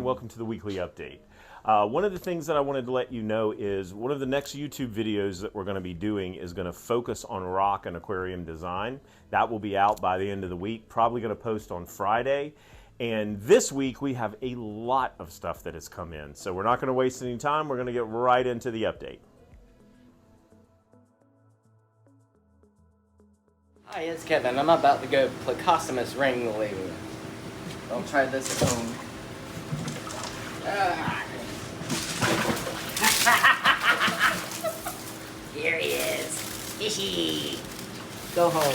welcome to the weekly update. One of the things that I wanted to let you know is one of the next YouTube videos that we're going to be doing is going to focus on rock and aquarium design. That will be out by the end of the week, probably going to post on Friday. And this week we have a lot of stuff that has come in. So we're not going to waste any time. We're going to get right into the update. Hi, it's Kevin. I'm about to go Plecostomus ringling. I'll try this at home. Here he is. Fishy. Go home.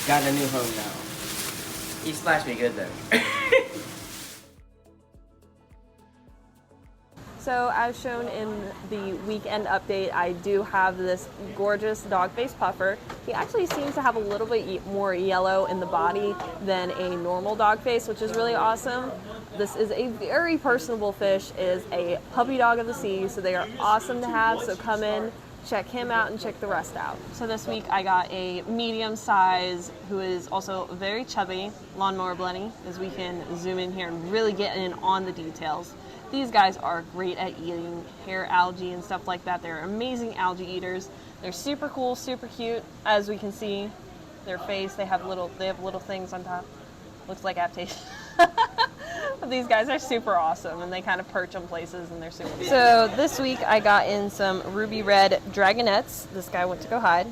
Got a new home now. He splashed me good though. So as shown in the weekend update, I do have this gorgeous dog-faced puffer. He actually seems to have a little bit more yellow in the body than a normal dog face, which is really awesome. This is a very personable fish. It is a puppy dog of the sea, so they are awesome to have. So come in, check him out, and check the rest out. So this week I got a medium size who is also very chubby, lawnmower Blenny, as we can zoom in here and really get in on the details. These guys are great at eating hair algae and stuff like that. They're amazing algae eaters. They're super cool, super cute. As we can see, their face, they have little things on top. Looks like adaptation. These guys are super awesome, and they kind of perch on places, and they're super cute. So this week I got in some ruby red dragonets. This guy went to go hide.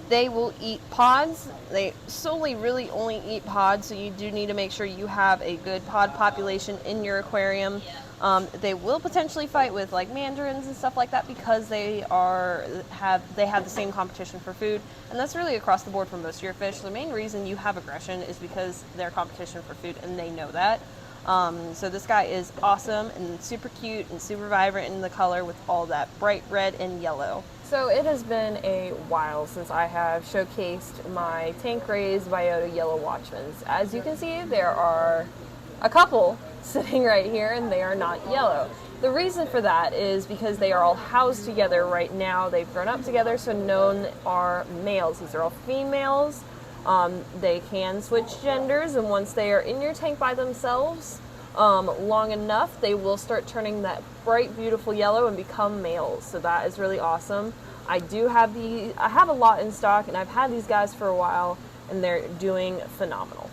They will eat pods. They solely really only eat pods, so you do need to make sure you have a good pod population in your aquarium. They will potentially fight with like mandarins and stuff like that because they have the same competition for food, and that's really across the board for most of your fish. The main reason you have aggression is because they're competition for food, and they know that. So this guy is awesome and super cute and super vibrant in the color with all that bright red and yellow. So it has been a while since I have showcased my tank raised biota yellow watchmans. As you can see, there are a couple sitting right here and they are not yellow. The reason for that is because they are all housed together right now. They've grown up together, so none are males. These are all females. They can switch genders, and once they are in your tank by themselves long enough, they will start turning that bright, beautiful yellow and become males. So that is really awesome. I have a lot in stock, and I've had these guys for a while, and they're doing phenomenal.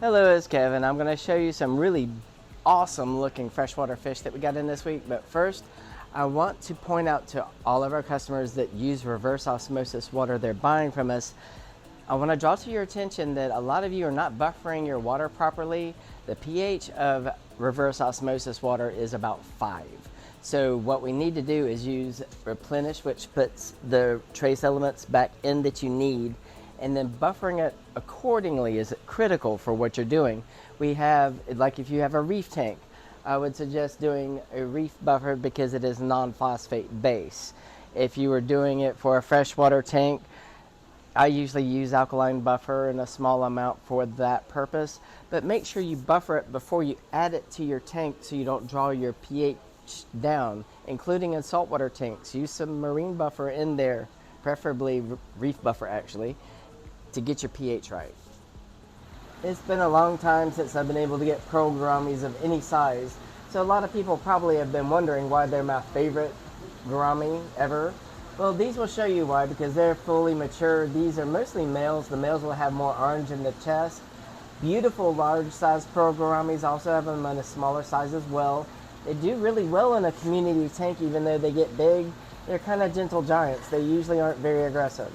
Hello, it's Kevin. I'm going to show you some really awesome looking freshwater fish that we got in this week. But first, I want to point out to all of our customers that use reverse osmosis water they're buying from us, I want to draw to your attention that a lot of you are not buffering your water properly. The pH of reverse osmosis water is about 5. So what we need to do is use replenish, which puts the trace elements back in that you need, and then buffering it accordingly is critical for what you're doing. We have, like if you have a reef tank, I would suggest doing a reef buffer because it is non-phosphate base. If you were doing it for a freshwater tank, I usually use alkaline buffer in a small amount for that purpose, but make sure you buffer it before you add it to your tank so you don't draw your pH down, including in saltwater tanks. Use some marine buffer in there, preferably reef buffer actually, to get your pH right. It's been a long time since I've been able to get pearl gouramis of any size, so a lot of people probably have been wondering why they're my favorite gourami ever. Well, these will show you why, because they're fully mature. These are mostly males. The males will have more orange in the chest, beautiful large size pearl gouramis. Also have them in a smaller size as well. They do really well in a community tank, even though they get big. They're kind of gentle giants. They usually aren't very aggressive.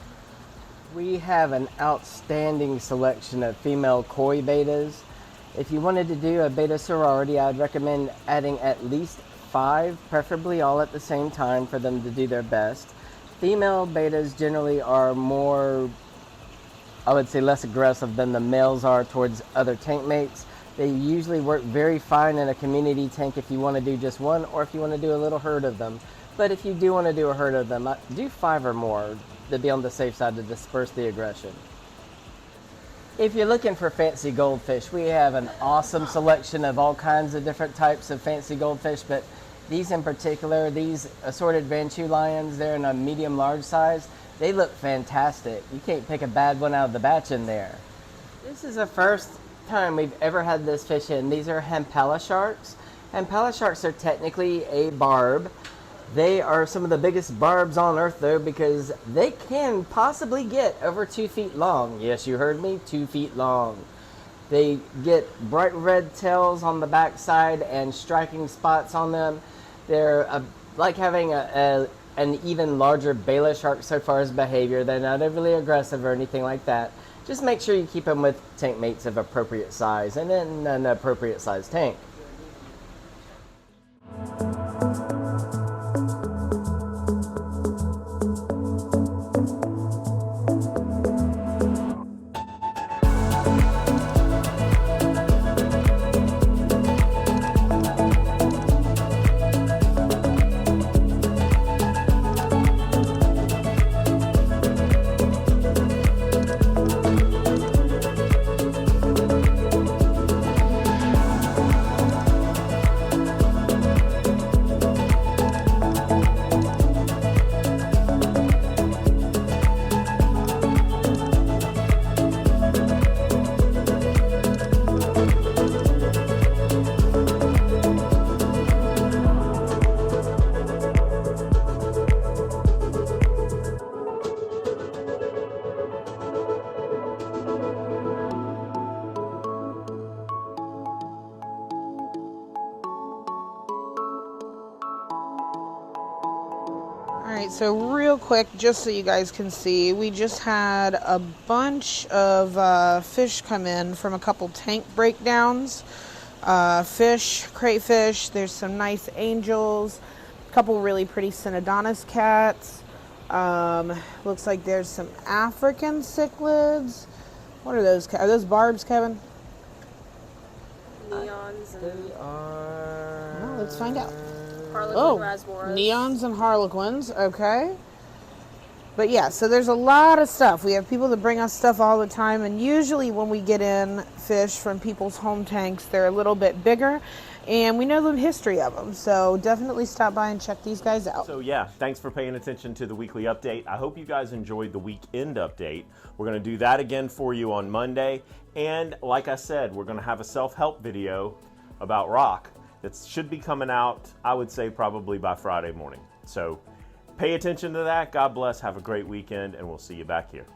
We have an outstanding selection of female koi betas. If you wanted to do a beta sorority, I'd recommend adding at least 5, preferably all at the same time for them to do their best. Female betas generally are more, I would say, less aggressive than the males are towards other tank mates. They usually work very fine in a community tank if you want to do just one, or if you want to do a little herd of them. But if you do want to do a herd of them, do 5 or more to be on the safe side to disperse the aggression. If you're looking for fancy goldfish, we have an awesome selection of all kinds of different types of fancy goldfish, but these in particular, these assorted Ranchhu lions, they're in a medium large size. They look fantastic. You can't pick a bad one out of the batch in there. This is the first time we've ever had this fish in. These are HEMPALA sharks. HEMPALA sharks are technically a barb. They are some of the biggest barbs on earth though, because they can possibly get over 2 feet long. Yes, you heard me, 2 feet long. They get bright red tails on the backside and striking spots on them. They're like having an even larger Bela shark so far as behavior. They're not overly aggressive or anything like that. Just make sure you keep them with tank mates of appropriate size and in an appropriate size tank. Alright, so real quick, just so you guys can see, we just had a bunch of fish come in from a couple tank breakdowns. Fish, crayfish, there's some nice angels, a couple really pretty Synodontis cats. Looks like there's some African cichlids. What are those? Are those barbs, Kevin? Neons and They are... Well, let's find out. Harlequin rasboras. Neons and harlequins, okay. But yeah, so there's a lot of stuff. We have people that bring us stuff all the time, and usually when we get in fish from people's home tanks, they're a little bit bigger, and we know the history of them. So definitely stop by and check these guys out. So yeah, thanks for paying attention to the weekly update. I hope you guys enjoyed the weekend update. We're going to do that again for you on Monday. And like I said, we're going to have a self-help video about rock that should be coming out, I would say, probably by Friday morning. So pay attention to that. God bless. Have a great weekend, and we'll see you back here.